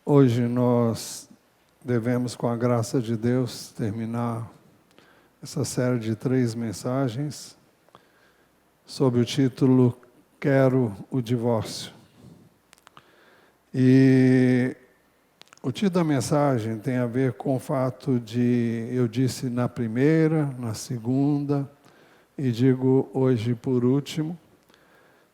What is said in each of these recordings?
Hoje nós devemos, com a graça de Deus, terminar essa série de 3 mensagens sob o título Quero o Divórcio. E o título da mensagem tem a ver com o fato de, eu disse na primeira, na segunda, e digo hoje por último,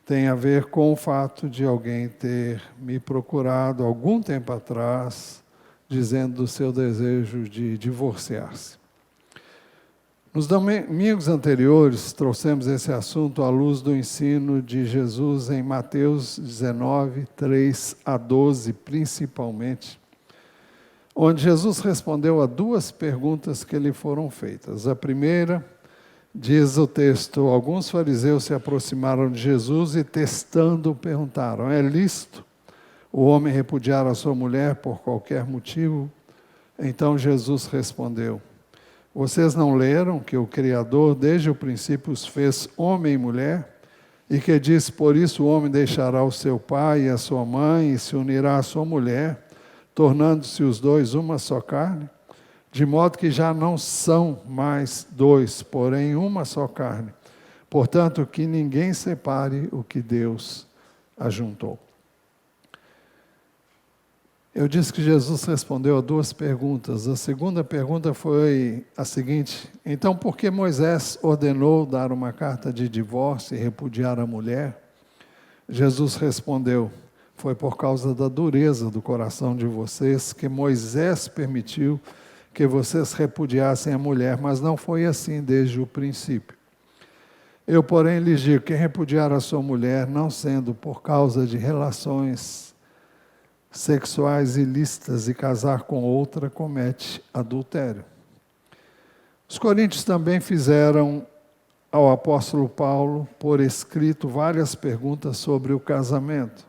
tem a ver com o fato de alguém ter me procurado algum tempo atrás, dizendo do seu desejo de divorciar-se. Nos domingos anteriores, trouxemos esse assunto à luz do ensino de Jesus em Mateus 19, 3 a 12, principalmente, onde Jesus respondeu a 2 perguntas que lhe foram feitas. A primeira, diz o texto, alguns fariseus se aproximaram de Jesus e, testando, perguntaram: é lícito o homem repudiar a sua mulher por qualquer motivo? Então Jesus respondeu: vocês não leram que o Criador desde o princípio os fez homem e mulher? E que diz, por isso o homem deixará o seu pai e a sua mãe e se unirá à sua mulher, tornando-se os dois uma só carne? De modo que já não são mais 2, porém uma só carne. Portanto, que ninguém separe o que Deus ajuntou. Eu disse que Jesus respondeu a 2 perguntas. A segunda pergunta foi a seguinte: então por que Moisés ordenou dar uma carta de divórcio e repudiar a mulher? Jesus respondeu: foi por causa da dureza do coração de vocês que Moisés permitiu que vocês repudiassem a mulher, mas não foi assim desde o princípio. Eu, porém, lhes digo, quem repudiar a sua mulher, não sendo por causa de relações sexuais ilícitas e casar com outra, comete adultério. Os coríntios também fizeram ao apóstolo Paulo, por escrito, várias perguntas sobre o casamento,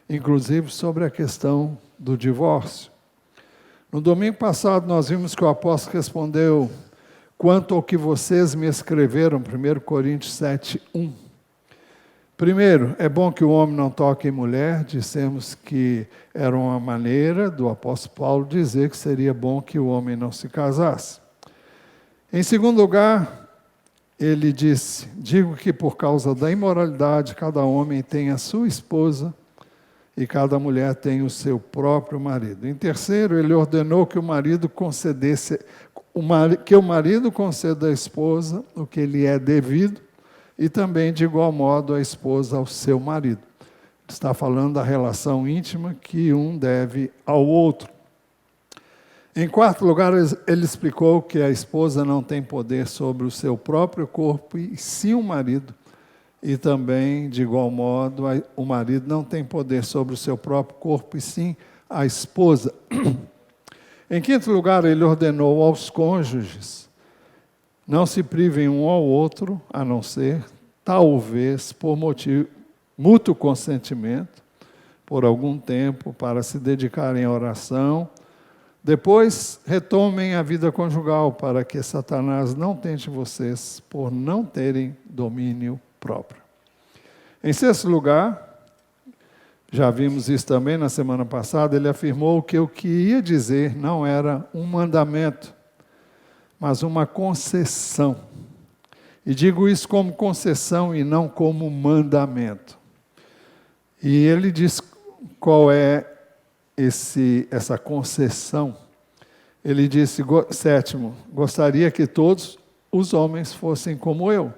inclusive sobre a questão do divórcio. No domingo passado nós vimos que o apóstolo respondeu quanto ao que vocês me escreveram, 1 Coríntios 7, 1. Primeiro, é bom que o homem não toque em mulher, dissemos que era uma maneira do apóstolo Paulo dizer que seria bom que o homem não se casasse. Em segundo lugar, ele disse, digo que por causa da imoralidade cada homem tem a sua esposa, e cada mulher tem o seu próprio marido. Em terceiro, ele ordenou que o marido conceda à esposa o que lhe é devido, e também, de igual modo, a esposa ao seu marido. Está falando da relação íntima que um deve ao outro. Em quarto lugar, ele explicou que a esposa não tem poder sobre o seu próprio corpo, e sim o marido. E também, de igual modo, o marido não tem poder sobre o seu próprio corpo, e sim a esposa. Em quinto lugar, ele ordenou aos cônjuges, não se privem um ao outro, a não ser, talvez, por mútuo consentimento, por algum tempo, para se dedicarem à oração. Depois, retomem a vida conjugal, para que Satanás não tente vocês por não terem domínio próprio. Em sexto lugar, já vimos isso também na semana passada, ele afirmou que o que ia dizer não era um mandamento, mas uma concessão. E digo isso como concessão e não como mandamento. E ele diz qual é essa concessão. Ele disse, sétimo, gostaria que todos os homens fossem como eu.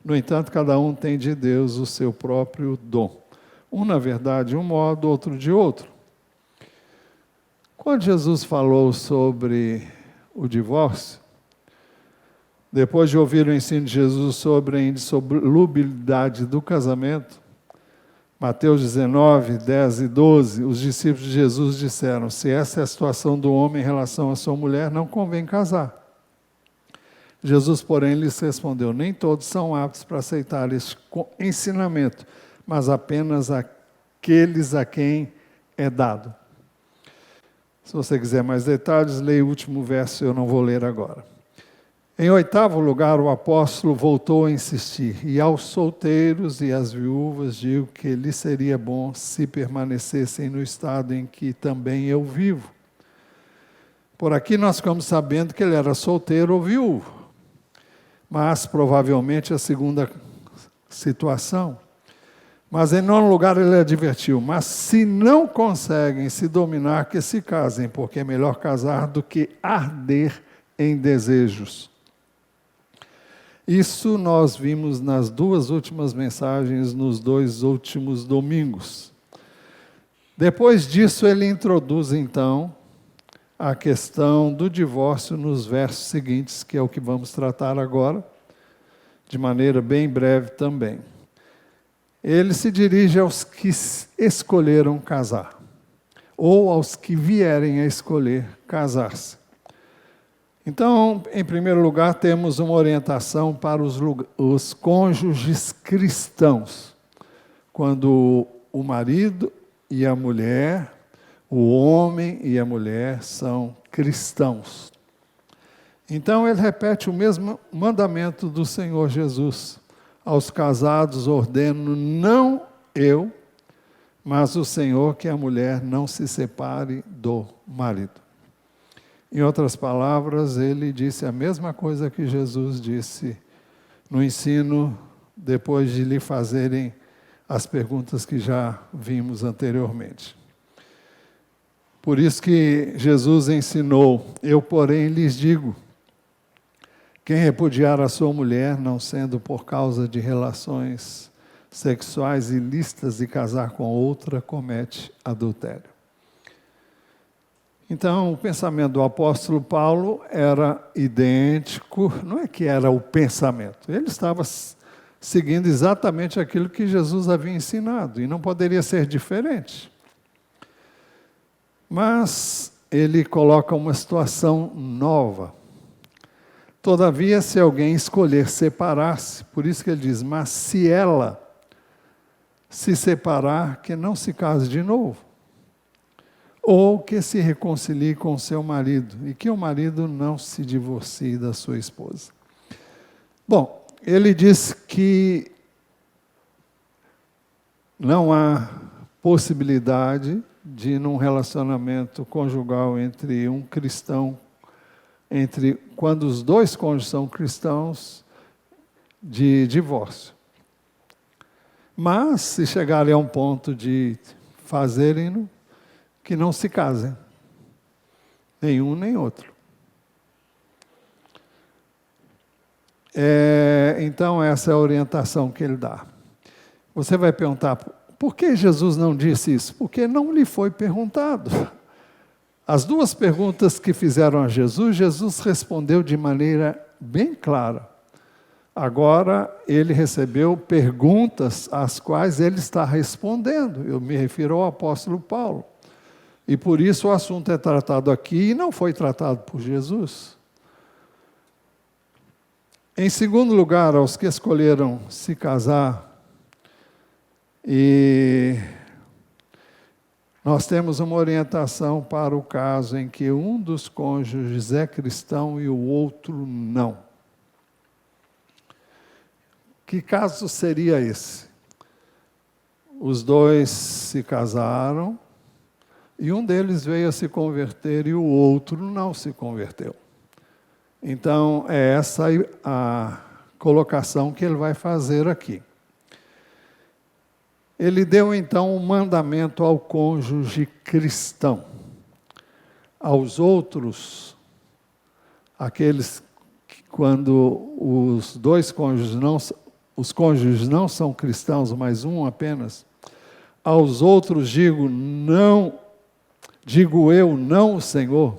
No entanto, cada um tem de Deus o seu próprio dom. Um, na verdade, de um modo, outro de outro. Quando Jesus falou sobre o divórcio, depois de ouvir o ensino de Jesus sobre a indissolubilidade do casamento, Mateus 19, 10 e 12, os discípulos de Jesus disseram, se essa é a situação do homem em relação à sua mulher, não convém casar. Jesus, porém, lhes respondeu, nem todos são aptos para aceitar este ensinamento, mas apenas aqueles a quem é dado. Se você quiser mais detalhes, leia o último verso, eu não vou ler agora. Em oitavo lugar, o apóstolo voltou a insistir: e aos solteiros e às viúvas digo que lhes seria bom se permanecessem no estado em que também eu vivo. Por aqui nós ficamos sabendo que ele era solteiro ou viúvo, mas provavelmente a segunda situação. Mas em nono lugar ele advertiu: mas se não conseguem se dominar, que se casem, porque é melhor casar do que arder em desejos. Isso nós vimos nas duas últimas mensagens, nos 2 últimos domingos. Depois disso, ele introduz, então, a questão do divórcio nos versos seguintes, que é o que vamos tratar agora, de maneira bem breve também. Ele se dirige aos que escolheram casar, ou aos que vierem a escolher casar-se. Então, em primeiro lugar, temos uma orientação para os cônjuges cristãos. Quando o marido e a mulher, o homem e a mulher são cristãos. Então, ele repete o mesmo mandamento do Senhor Jesus. Aos casados ordeno, não eu, mas o Senhor, que a mulher não se separe do marido. Em outras palavras, ele disse a mesma coisa que Jesus disse no ensino, depois de lhe fazerem as perguntas que já vimos anteriormente. Por isso que Jesus ensinou: eu, porém, lhes digo, quem repudiar a sua mulher, não sendo por causa de relações sexuais ilícitas e casar com outra, comete adultério. Então, o pensamento do apóstolo Paulo era idêntico, não é que era o pensamento, ele estava seguindo exatamente aquilo que Jesus havia ensinado, e não poderia ser diferente. Mas ele coloca uma situação nova. Todavia, se alguém escolher separar-se, por isso que ele diz, mas se ela se separar, que não se case de novo. Ou que se reconcilie com seu marido, e que o marido não se divorcie da sua esposa. Bom, ele diz que não há possibilidade de, num relacionamento conjugal entre um cristão, quando os dois cônjuges são cristãos, de divórcio. Mas, se chegarem a um ponto de fazerem-no, que não se casem, nenhum nem outro. Então, essa é a orientação que ele dá. Você vai perguntar, por que Jesus não disse isso? Porque não lhe foi perguntado. As duas perguntas que fizeram a Jesus, Jesus respondeu de maneira bem clara. Agora, ele recebeu perguntas às quais ele está respondendo. Eu me refiro ao apóstolo Paulo. E por isso o assunto é tratado aqui e não foi tratado por Jesus. Em segundo lugar, aos que escolheram se casar, e nós temos uma orientação para o caso em que um dos cônjuges é cristão e o outro não. Que caso seria esse? Os dois se casaram, e um deles veio a se converter e o outro não se converteu. Então, é essa a colocação que ele vai fazer aqui. Ele deu, então, um mandamento ao cônjuge cristão. Aos outros, aqueles que, quando os cônjuges não são cristãos, mas um apenas, aos outros digo eu, não o Senhor,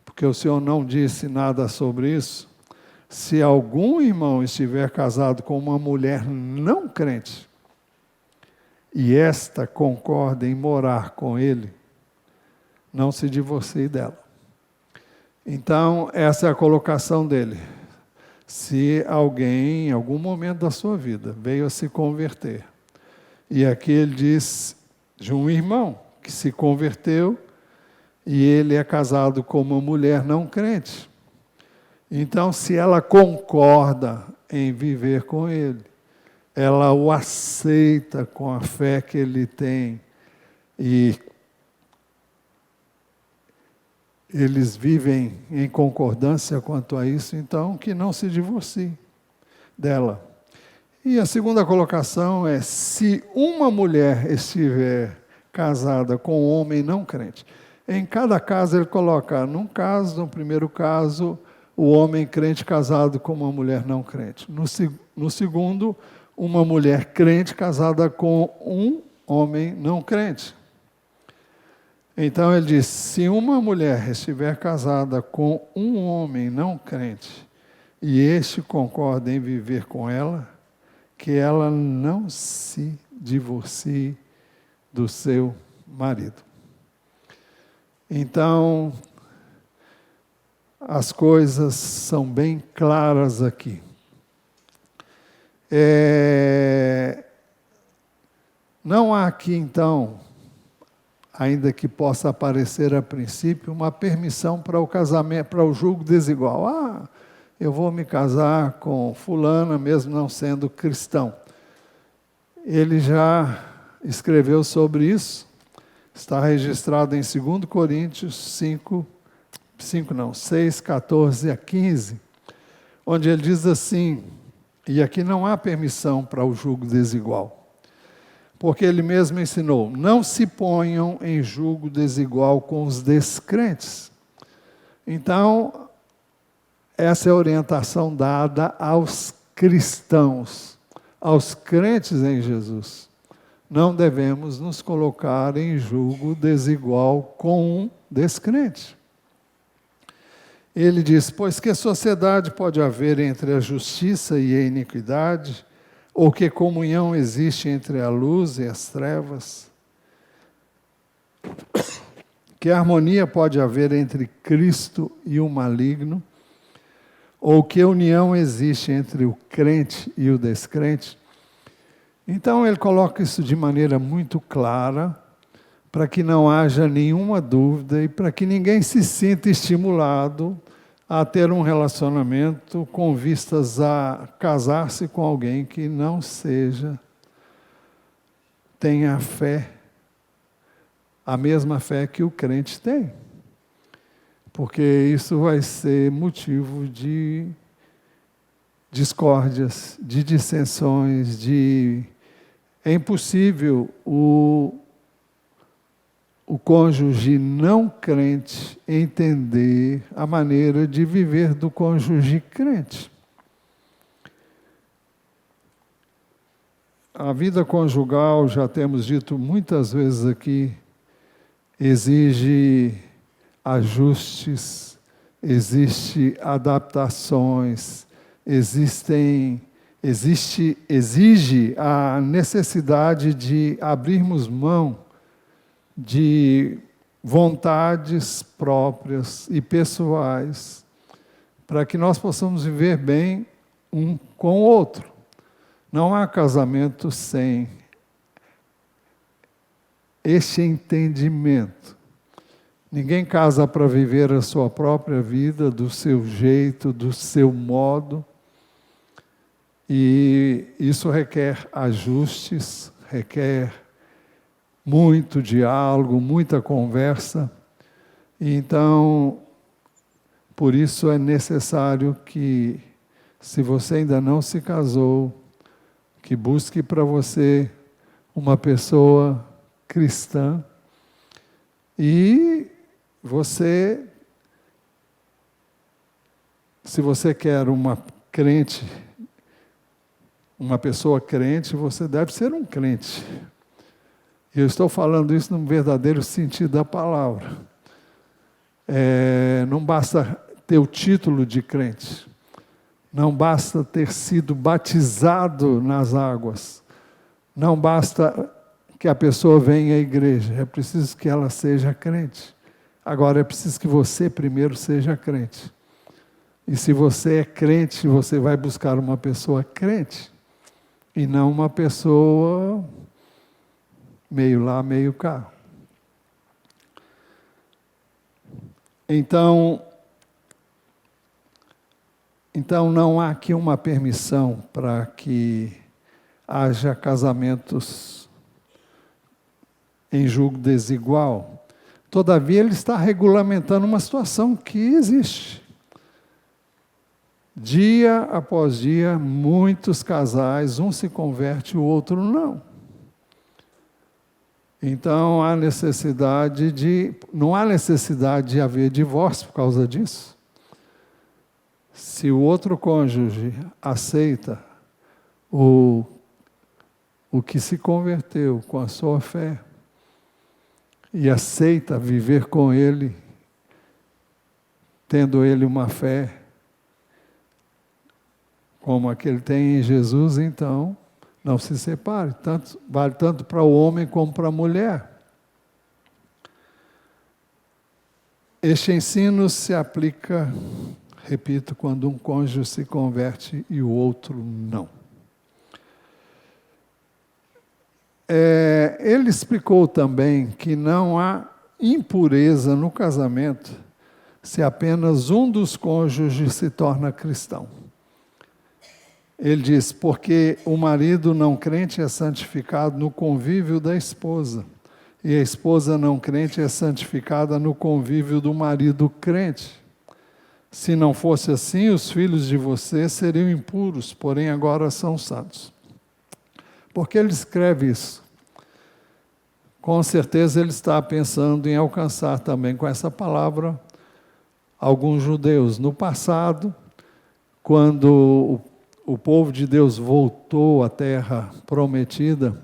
porque o Senhor não disse nada sobre isso. Se algum irmão estiver casado com uma mulher não crente, e esta concorda em morar com ele, não se divorcie dela. Então, essa é a colocação dele. Se alguém, em algum momento da sua vida, veio a se converter, e aqui ele diz de um irmão que se converteu, e ele é casado com uma mulher não crente, Então, se ela concorda em viver com ele, ela o aceita com a fé que ele tem e eles vivem em concordância quanto a isso, então que não se divorcie dela. E a segunda colocação é: se uma mulher estiver casada com um homem não crente. Em cada caso ele coloca, no primeiro caso, o homem crente casado com uma mulher não crente. No segundo, uma mulher crente casada com um homem não crente. Então ele diz, se uma mulher estiver casada com um homem não crente, e este concorda em viver com ela, que ela não se divorcie do seu marido. Então, as coisas são bem claras aqui. Não há aqui, então, ainda que possa aparecer a princípio, uma permissão para o casamento, para o julgo desigual. Eu vou me casar com fulana, mesmo não sendo cristão. Ele já escreveu sobre isso, está registrado em 2 Coríntios 6, 14 a 15, onde ele diz assim, e aqui não há permissão para o julgo desigual, porque ele mesmo ensinou, não se ponham em julgo desigual com os descrentes. Então, essa é a orientação dada aos cristãos, aos crentes em Jesus. Não devemos nos colocar em julgo desigual com um descrente. Ele diz, pois que sociedade pode haver entre a justiça e a iniquidade? Ou que comunhão existe entre a luz e as trevas? Que harmonia pode haver entre Cristo e o maligno? Ou que união existe entre o crente e o descrente? Então ele coloca isso de maneira muito clara, para que não haja nenhuma dúvida e para que ninguém se sinta estimulado a ter um relacionamento com vistas a casar-se com alguém que não tenha fé, a mesma fé que o crente tem. Porque isso vai ser motivo de discórdias, de dissensões, É impossível o cônjuge não crente entender a maneira de viver do cônjuge crente. A vida conjugal, já temos dito muitas vezes aqui, exige ajustes, exige adaptações, exige a necessidade de abrirmos mão de vontades próprias e pessoais, para que nós possamos viver bem um com o outro. Não há casamento sem este entendimento. Ninguém casa para viver a sua própria vida, do seu jeito, do seu modo. E isso requer ajustes, requer muito diálogo, muita conversa. Então, por isso é necessário que, se você ainda não se casou, que busque para você uma pessoa cristã e se você quer uma crente, uma pessoa crente, você deve ser um crente. Eu estou falando isso no verdadeiro sentido da palavra. Não basta ter o título de crente. Não basta ter sido batizado nas águas. Não basta que a pessoa venha à igreja. É preciso que ela seja crente. Agora é preciso que você primeiro seja crente. E se você é crente, você vai buscar uma pessoa crente. E não uma pessoa meio lá, meio cá. Então, Então não há aqui uma permissão para que haja casamentos em julgo desigual. Todavia, ele está regulamentando uma situação que existe. Dia após dia, muitos casais, um se converte, o outro não. Então, não há necessidade de haver divórcio por causa disso. Se o outro cônjuge aceita o que se converteu com a sua fé e aceita viver com ele, tendo ele uma fé como a que ele tem em Jesus, então não se separe. Vale tanto para o homem como para a mulher. Este ensino se aplica, repito, quando um cônjuge se converte e o outro não. Ele explicou também que não há impureza no casamento se apenas um dos cônjuges se torna cristão. Ele diz, porque o marido não crente é santificado no convívio da esposa, e a esposa não crente é santificada no convívio do marido crente. Se não fosse assim, os filhos de vocês seriam impuros, porém agora são santos. Por que ele escreve isso? Com certeza ele está pensando em alcançar também com essa palavra alguns judeus. No passado, quando o povo de Deus voltou à terra prometida,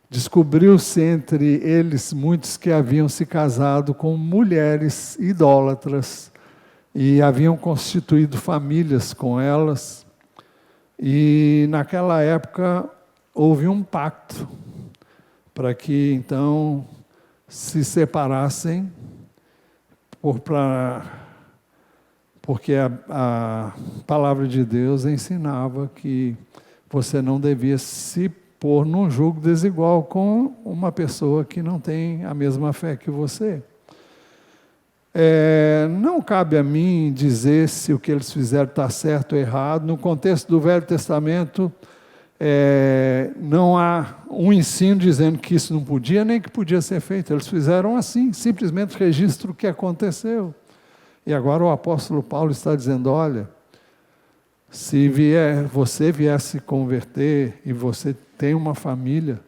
descobriu-se entre eles muitos que haviam se casado com mulheres idólatras e haviam constituído famílias com elas. E naquela época houve um pacto para que então se separassem, porque a palavra de Deus ensinava que você não devia se pôr num julgo desigual com uma pessoa que não tem a mesma fé que você. Não cabe a mim dizer se o que eles fizeram está certo ou errado. No contexto do Velho Testamento, não há um ensino dizendo que isso não podia, nem que podia ser feito. Eles fizeram assim, simplesmente registro o que aconteceu. E agora o apóstolo Paulo está dizendo, olha, se você vier se converter e você tem uma família,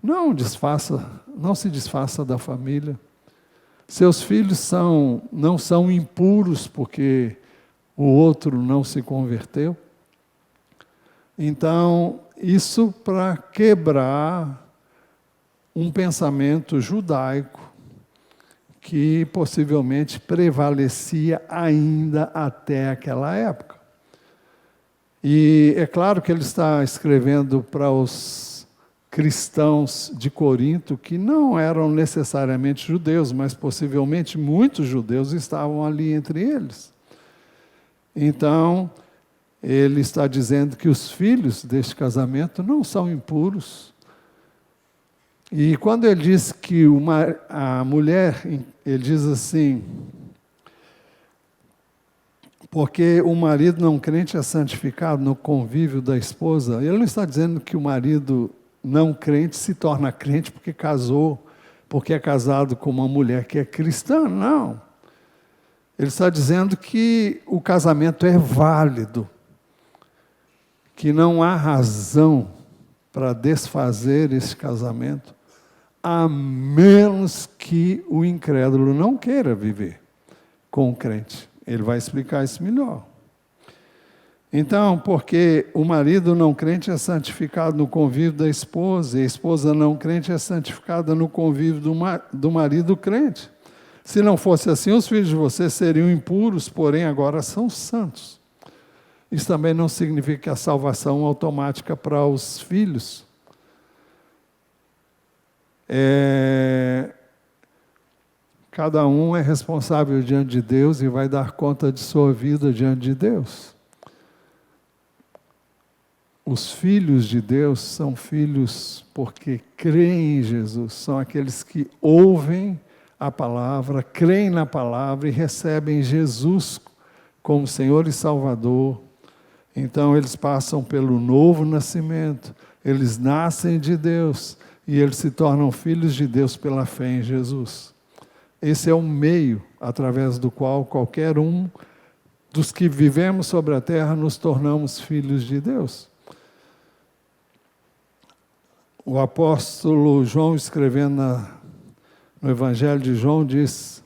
não se desfaça da família. Seus filhos não são impuros porque o outro não se converteu. Então, isso para quebrar um pensamento judaico que possivelmente prevalecia ainda até aquela época. E é claro que ele está escrevendo para os cristãos de Corinto, que não eram necessariamente judeus, mas possivelmente muitos judeus estavam ali entre eles. Então, ele está dizendo que os filhos deste casamento não são impuros. E quando ele diz que a mulher, ele diz assim, porque o marido não crente é santificado no convívio da esposa. Ele não está dizendo que o marido não crente se torna crente porque casou, porque é casado com uma mulher que é cristã, não. Ele está dizendo que o casamento é válido, que não há razão para desfazer esse casamento, a menos que o incrédulo não queira viver com o crente. Ele vai explicar isso melhor. Então, porque o marido não crente é santificado no convívio da esposa, e a esposa não crente é santificada no convívio do marido crente. Se não fosse assim, os filhos de vocês seriam impuros, porém agora são santos. Isso também não significa que a salvação é automática para os filhos. Cada um é responsável diante de Deus e vai dar conta de sua vida diante de Deus. Os filhos de Deus são filhos porque creem em Jesus, são aqueles que ouvem a palavra, creem na palavra e recebem Jesus como Senhor e Salvador, então eles passam pelo novo nascimento, eles nascem de Deus e eles se tornam filhos de Deus pela fé em Jesus. Esse é o meio através do qual qualquer um dos que vivemos sobre a terra nos tornamos filhos de Deus. O apóstolo João, escrevendo no Evangelho de João, diz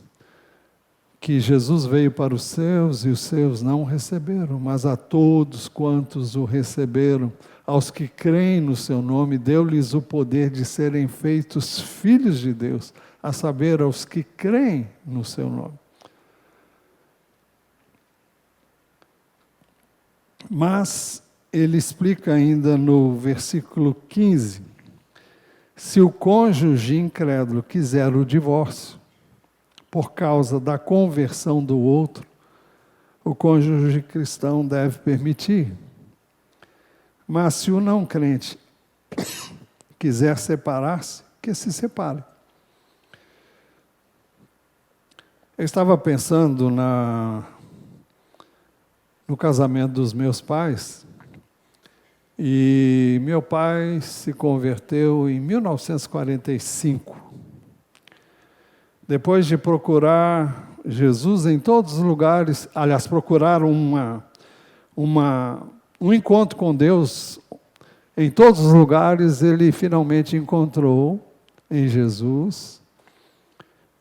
que Jesus veio para os seus e os seus não o receberam, mas a todos quantos o receberam, aos que creem no seu nome, deu-lhes o poder de serem feitos filhos de Deus, a saber, aos que creem no seu nome. Mas ele explica ainda no versículo 15, se o cônjuge incrédulo quiser o divórcio, por causa da conversão do outro, o cônjuge cristão deve permitir. Mas se o não crente quiser separar-se, que se separe. Eu estava pensando no casamento dos meus pais, e meu pai se converteu em 1945. Depois de procurar Jesus em todos os lugares, aliás, procurar um encontro com Deus em todos os lugares, ele finalmente encontrou em Jesus.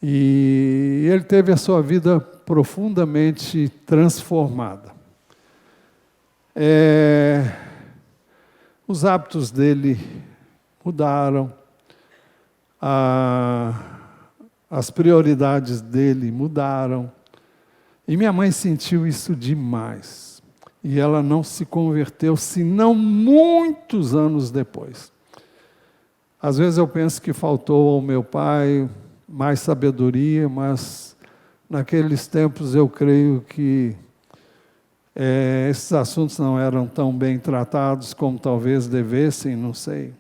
E ele teve a sua vida profundamente transformada. Os hábitos dele mudaram, as prioridades dele mudaram. E minha mãe sentiu isso demais. E ela não se converteu, senão muitos anos depois. Às vezes eu penso que faltou ao meu pai mais sabedoria, mas naqueles tempos eu creio que esses assuntos não eram tão bem tratados como talvez devessem, não sei.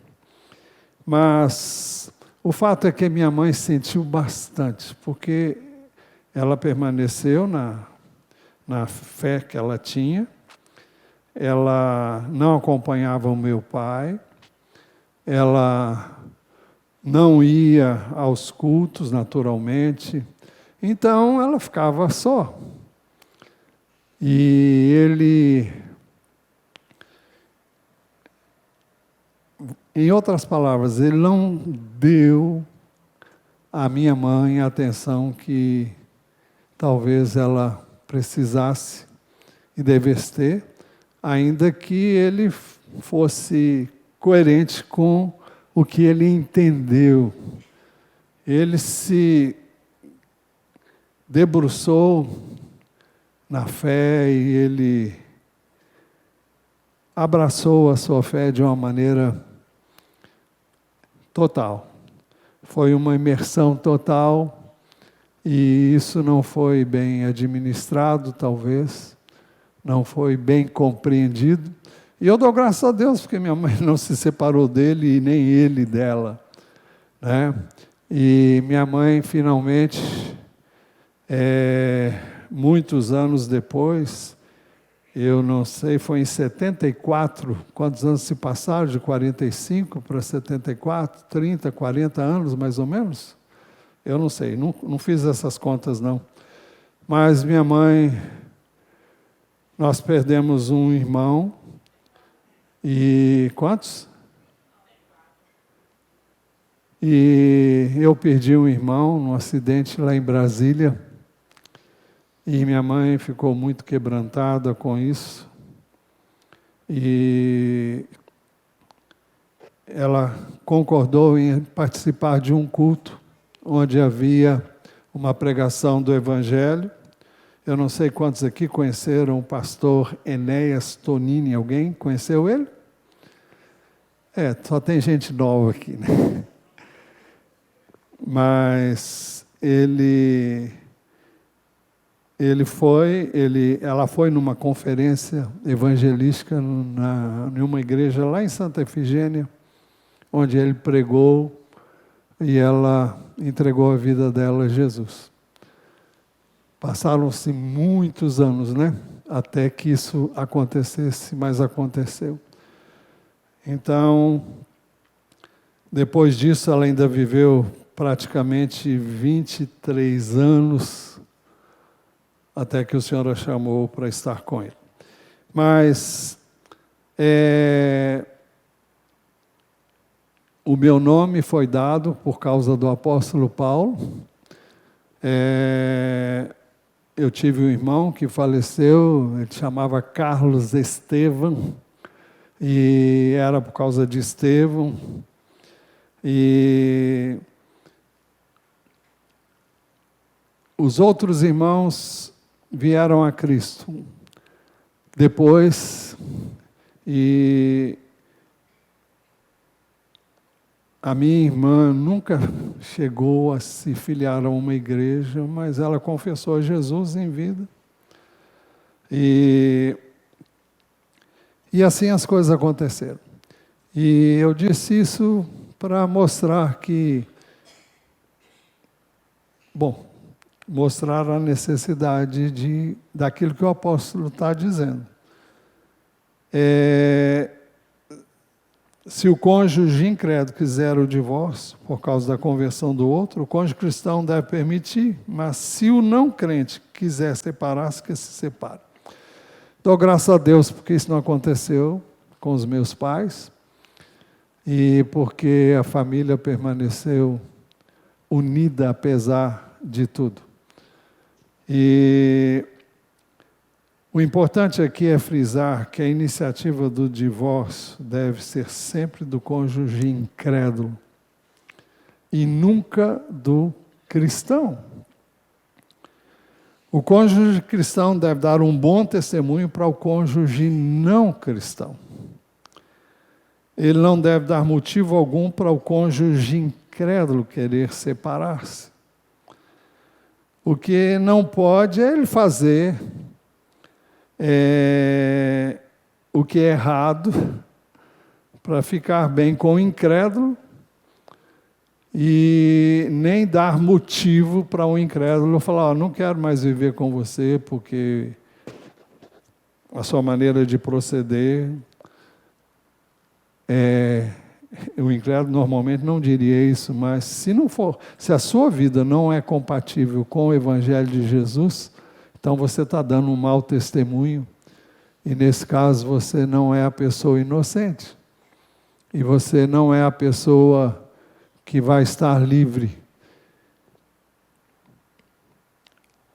Mas o fato é que minha mãe sentiu bastante, porque ela permaneceu na fé que ela tinha, ela não acompanhava o meu pai, ela não ia aos cultos naturalmente, então ela ficava só. E ele, em outras palavras, ele não deu à minha mãe a atenção que talvez ela precisasse e devesse ter, ainda que ele fosse coerente com o que ele entendeu. Ele se debruçou na fé e ele abraçou a sua fé de uma maneira total. Foi uma imersão total e isso não foi bem administrado, talvez, não foi bem compreendido. E eu dou graças a Deus porque minha mãe não se separou dele e nem ele dela, né? E minha mãe finalmente, muitos anos depois, eu não sei, foi em 74, quantos anos se passaram, de 45 para 74, 30, 40 anos mais ou menos? Eu não sei, não fiz essas contas não. Mas minha mãe, nós perdemos um irmão, e quantos? E eu perdi um irmão num acidente lá em Brasília, e minha mãe ficou muito quebrantada com isso. E ela concordou em participar de um culto onde havia uma pregação do Evangelho. Eu não sei quantos aqui conheceram o pastor Enéas Tonini. Alguém conheceu ele? Só tem gente nova aqui, né? Mas ela foi numa conferência evangelística em uma igreja lá em Santa Efigênia, onde ele pregou e ela entregou a vida dela a Jesus. Passaram-se muitos anos, né? Até que isso acontecesse, mas aconteceu. Então, depois disso, ela ainda viveu praticamente 23 anos, até que o Senhor a chamou para estar com ele. Mas o meu nome foi dado por causa do apóstolo Paulo. Eu tive um irmão que faleceu, ele chamava Carlos Estevão, e era por causa de Estevão. E os outros irmãos vieram a Cristo depois, e a minha irmã nunca chegou a se filiar a uma igreja, mas ela confessou a Jesus em vida. E assim as coisas aconteceram. E eu disse isso para mostrar mostrar a necessidade daquilo que o apóstolo está dizendo. Se o cônjuge incrédulo quiser o divórcio por causa da conversão do outro, o cônjuge cristão deve permitir, mas se o não crente quiser separar-se, que se separe. Dou graças a Deus porque isso não aconteceu com os meus pais, e porque a família permaneceu unida apesar de tudo. E o importante aqui é frisar que a iniciativa do divórcio deve ser sempre do cônjuge incrédulo e nunca do cristão. O cônjuge cristão deve dar um bom testemunho para o cônjuge não cristão. Ele não deve dar motivo algum para o cônjuge incrédulo querer separar-se. O que não pode é ele fazer o que é errado para ficar bem com o incrédulo e nem dar motivo para o incrédulo falar, não quero mais viver com você porque a sua maneira de proceder o incrédulo normalmente não diria isso, mas se a sua vida não é compatível com o Evangelho de Jesus, então você está dando um mau testemunho, e nesse caso você não é a pessoa inocente, e você não é a pessoa que vai estar livre.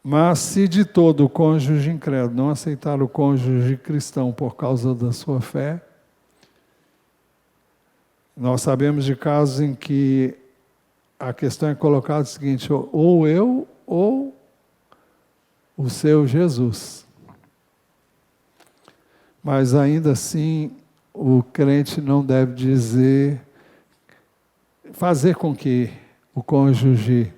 Mas se de todo o cônjuge incrédulo não aceitar o cônjuge cristão por causa da sua fé, nós sabemos de casos em que a questão é colocada o seguinte, ou eu ou o seu Jesus. Mas ainda assim, o crente não deve fazer com que o cônjuge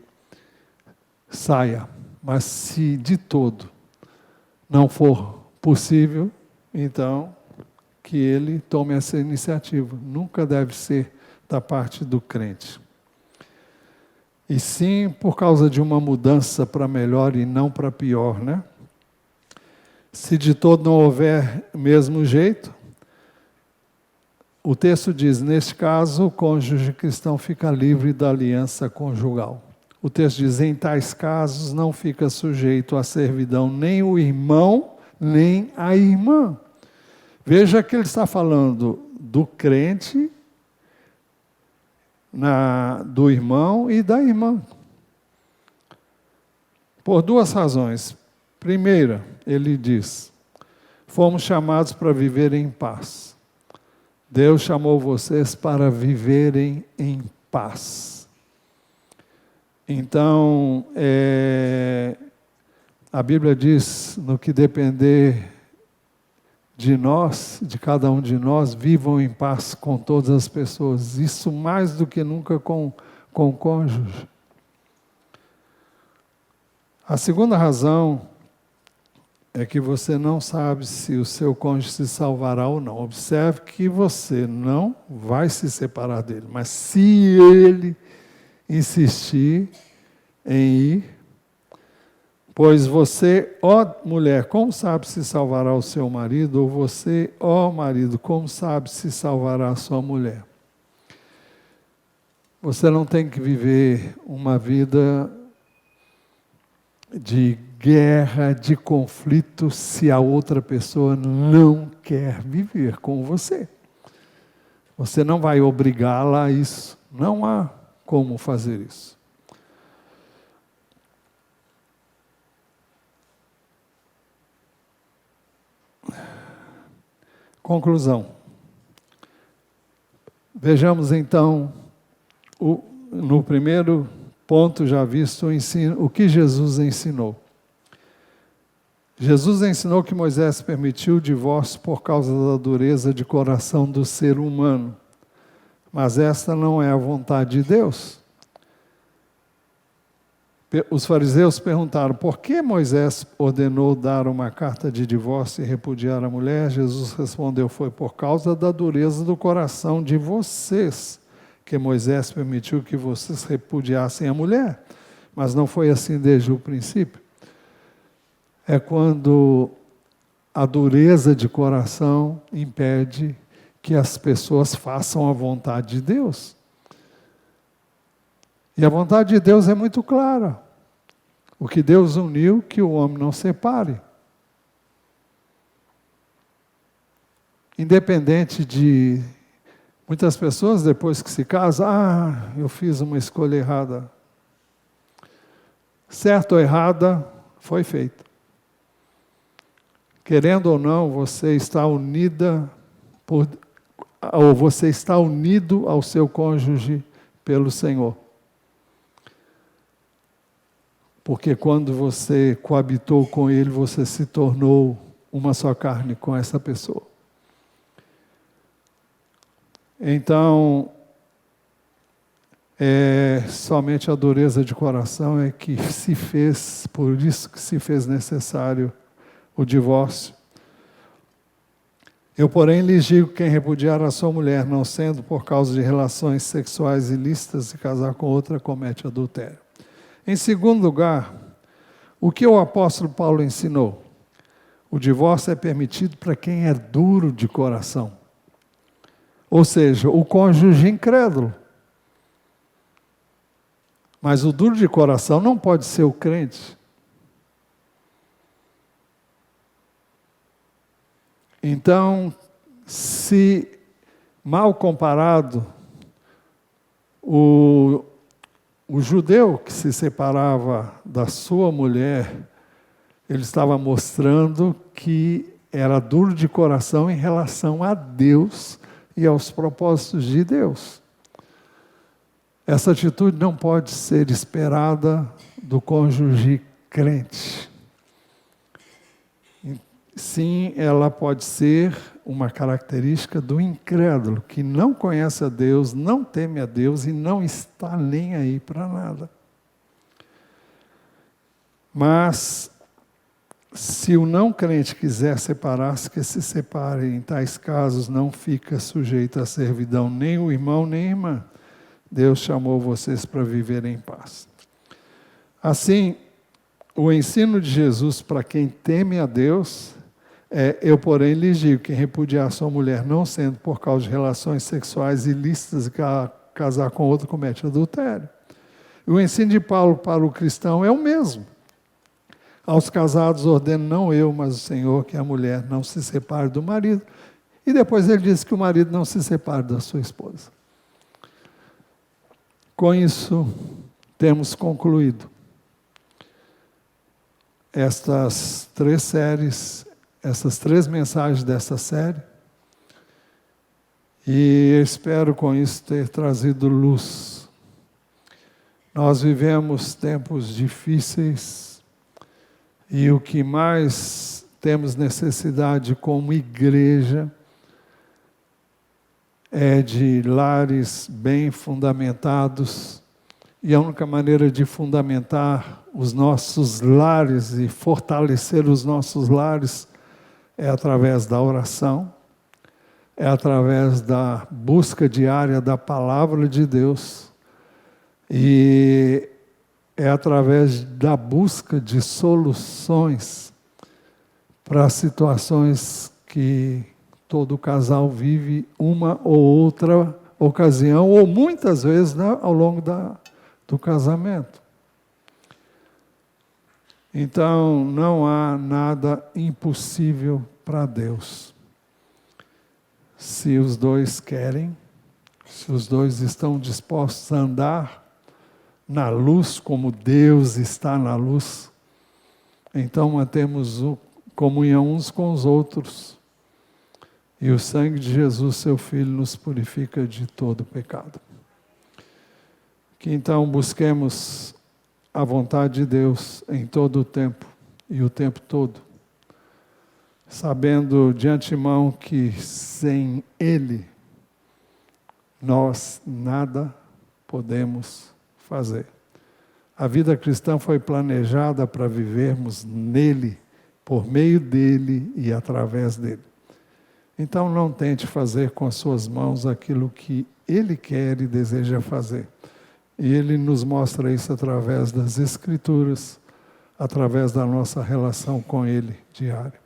saia. Mas se de todo não for possível, então que ele tome essa iniciativa. Nunca deve ser da parte do crente. E sim por causa de uma mudança para melhor e não para pior, né? Se de todo não houver mesmo jeito, o texto diz, neste caso, o cônjuge cristão fica livre da aliança conjugal. O texto diz, em tais casos não fica sujeito à servidão nem o irmão, nem a irmã. Veja que ele está falando do crente, do irmão e da irmã. Por duas razões. Primeira, ele diz, fomos chamados para viver em paz. Deus chamou vocês para viverem em paz. Então, a Bíblia diz, no que depender de nós, de cada um de nós, vivam em paz com todas as pessoas. Isso mais do que nunca com o cônjuge. A segunda razão é que você não sabe se o seu cônjuge se salvará ou não. Observe que você não vai se separar dele, mas se ele insistir em ir, Pois você, ó mulher, como sabe se salvará o seu marido? Ou você, ó marido, como sabe se salvará a sua mulher? Você não tem que viver uma vida de guerra, de conflito, se a outra pessoa não quer viver com você. Você não vai obrigá-la a isso. Não há como fazer isso. Conclusão. Vejamos então, no primeiro ponto já visto, o que Jesus ensinou. Jesus ensinou que Moisés permitiu o divórcio por causa da dureza de coração do ser humano. Mas esta não é a vontade de Deus. Os fariseus perguntaram, por que Moisés ordenou dar uma carta de divórcio e repudiar a mulher? Jesus respondeu, foi por causa da dureza do coração de vocês que Moisés permitiu que vocês repudiassem a mulher. Mas não foi assim desde o princípio. É quando a dureza de coração impede que as pessoas façam a vontade de Deus. E a vontade de Deus é muito clara. O que Deus uniu, que o homem não separe. Independente de... Muitas pessoas, depois que se casam, eu fiz uma escolha errada. Certo ou errada, foi feito. Querendo ou não, você está unida ou você está unido ao seu cônjuge pelo Senhor. Porque quando você coabitou com ele, você se tornou uma só carne com essa pessoa. Então, somente a dureza de coração é que se fez, por isso que se fez necessário o divórcio. Eu, porém, lhes digo que quem repudiar a sua mulher, não sendo por causa de relações sexuais ilícitas e casar com outra, comete adultério. Em segundo lugar, o que o apóstolo Paulo ensinou? O divórcio é permitido para quem é duro de coração. Ou seja, o cônjuge incrédulo. Mas o duro de coração não pode ser o crente. Então, se mal comparado, o judeu que se separava da sua mulher, ele estava mostrando que era duro de coração em relação a Deus e aos propósitos de Deus. Essa atitude não pode ser esperada do cônjuge crente. Sim, ela pode ser uma característica do incrédulo, que não conhece a Deus, não teme a Deus e não está nem aí para nada. Mas, se o não crente quiser separar-se, que se separe. Em tais casos não fica sujeito à servidão nem o irmão nem a irmã. Deus chamou vocês para viver em paz. Assim, o ensino de Jesus para quem teme a Deus eu, porém, lhes digo, quem repudiar sua mulher, não sendo por causa de relações sexuais ilícitas e casar com outro, comete adultério. E o ensino de Paulo para o cristão é o mesmo. Aos casados ordeno, não eu, mas o Senhor, que a mulher não se separe do marido. E depois ele diz que o marido não se separe da sua esposa. Com isso, temos concluído estas 3 séries, essas 3 mensagens dessa série, e espero com isso ter trazido luz. Nós vivemos tempos difíceis e o que mais temos necessidade como igreja é de lares bem fundamentados, e a única maneira de fundamentar os nossos lares e fortalecer os nossos lares é através da oração, é através da busca diária da palavra de Deus. E é através da busca de soluções para situações que todo casal vive uma ou outra ocasião, ou muitas vezes, né, ao longo do casamento. Então, não há nada impossível para Deus. Se os dois querem, se os dois estão dispostos a andar na luz como Deus está na luz, então mantemos comunhão uns com os outros. E o sangue de Jesus, seu Filho, nos purifica de todo pecado. Que então busquemos a vontade de Deus em todo o tempo e o tempo todo, sabendo de antemão que sem Ele nós nada podemos fazer. A vida cristã foi planejada para vivermos nele, por meio dele e através dele. Então não tente fazer com as suas mãos aquilo que Ele quer e deseja fazer. E Ele nos mostra isso através das Escrituras, através da nossa relação com Ele diária.